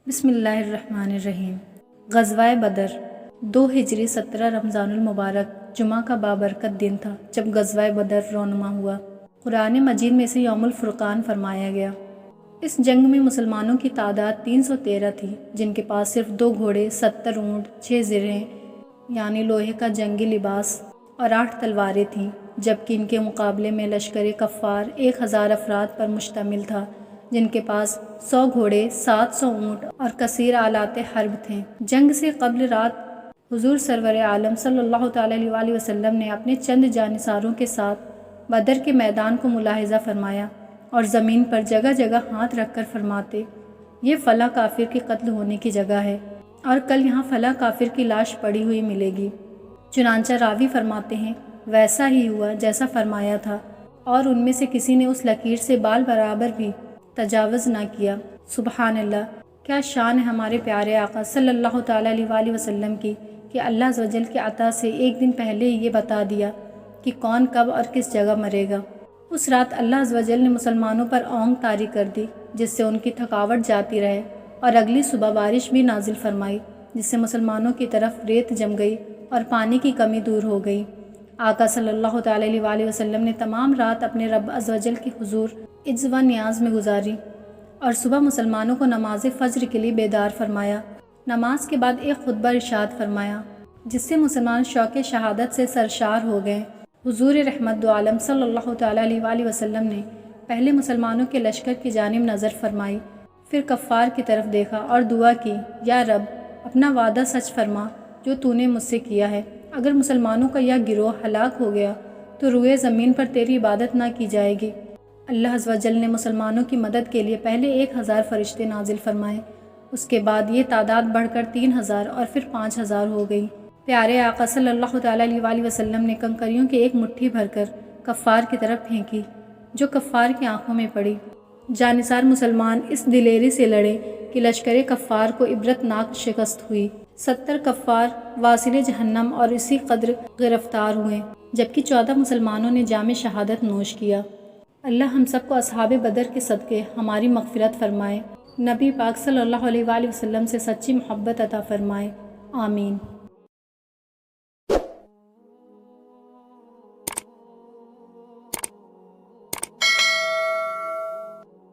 بسم اللہ الرحمن الرحیم۔ غزوہ بدر 2 ہجری 17 رمضان المبارک جمعہ کا بابرکت دن تھا جب غزوہ بدر رونما ہوا۔ قرآن مجید میں اسے یوم الفرقان فرمایا گیا۔ اس جنگ میں مسلمانوں کی تعداد 313 تھی، جن کے پاس صرف 2 گھوڑے، 70 اونٹ، 6 زرہیں یعنی لوہے کا جنگی لباس اور 8 تلواریں تھیں، جبکہ ان کے مقابلے میں لشکر کفار 1000 افراد پر مشتمل تھا، جن کے پاس 100 گھوڑے، 700 اونٹ اور کثیر آلات حرب تھے۔ جنگ سے قبل رات حضور سرور عالم صلی اللہ تعالیٰ علیہ وسلم نے اپنے چند جانثاروں کے ساتھ بدر کے میدان کو ملاحظہ فرمایا اور زمین پر جگہ جگہ ہاتھ رکھ کر فرماتے، یہ فلاں کافر کے قتل ہونے کی جگہ ہے اور کل یہاں فلاں کافر کی لاش پڑی ہوئی ملے گی۔ چنانچہ راوی فرماتے ہیں، ویسا ہی ہوا جیسا فرمایا تھا، اور ان میں سے کسی نے اس لکیر سے بال برابر بھی تجاوز نہ کیا۔ سبحان اللہ، کیا شان ہے ہمارے پیارے آقا صلی اللہ تعالیٰ علیہ وسلم کی کہ اللہ عز و جل کے عطا سے ایک دن پہلے یہ بتا دیا کہ کون کب اور کس جگہ مرے گا۔ اس رات اللہ عز و جل نے مسلمانوں پر اونگ طاری کر دی، جس سے ان کی تھکاوٹ جاتی رہے، اور اگلی صبح بارش بھی نازل فرمائی، جس سے مسلمانوں کی طرف ریت جم گئی اور پانی کی کمی دور ہو گئی۔ آقا صلی اللہ تعالیٰ علیہ وسلم نے تمام رات اپنے رب عز و جل کے حضور عجز و نیاز میں گزاری اور صبح مسلمانوں کو نماز فجر کے لیے بیدار فرمایا۔ نماز کے بعد ایک خطبہ ارشاد فرمایا، جس سے مسلمان شوق شہادت سے سرشار ہو گئے۔ حضور رحمت دو عالم صلی اللہ تعالیٰ علیہ وسلم نے پہلے مسلمانوں کے لشکر کی جانب نظر فرمائی، پھر کفار کی طرف دیکھا اور دعا کی، یا رب، اپنا وعدہ سچ فرما جو تو نے مجھ سے کیا ہے۔ اگر مسلمانوں کا یہ گروہ ہلاک ہو گیا تو روئے زمین پر تیری عبادت نہ کی جائے گی۔ اللہ عز و جل نے مسلمانوں کی مدد کے لیے پہلے 1000 فرشتے نازل فرمائے، اس کے بعد یہ تعداد بڑھ کر 3000 اور پھر 5000 ہو گئی۔ پیارے آقا صلی اللہ تعالیٰ علیہ وسلم نے کنکریوں کی ایک مٹھی بھر کر کفار کی طرف پھینکی، جو کفار کی آنکھوں میں پڑی۔ جانثار مسلمان اس دلیری سے لڑے کہ لشکر کفار کو عبرتناک شکست ہوئی۔ 70 کفار واصل جہنم اور اسی قدر گرفتار ہوئے، جبکہ 14 مسلمانوں نے جام شہادت نوش کیا۔ اللہ ہم سب کو اصحاب بدر کے صدقے ہماری مغفرت فرمائے، نبی پاک صلی اللہ علیہ وسلم سے سچی محبت عطا فرمائے، آمین۔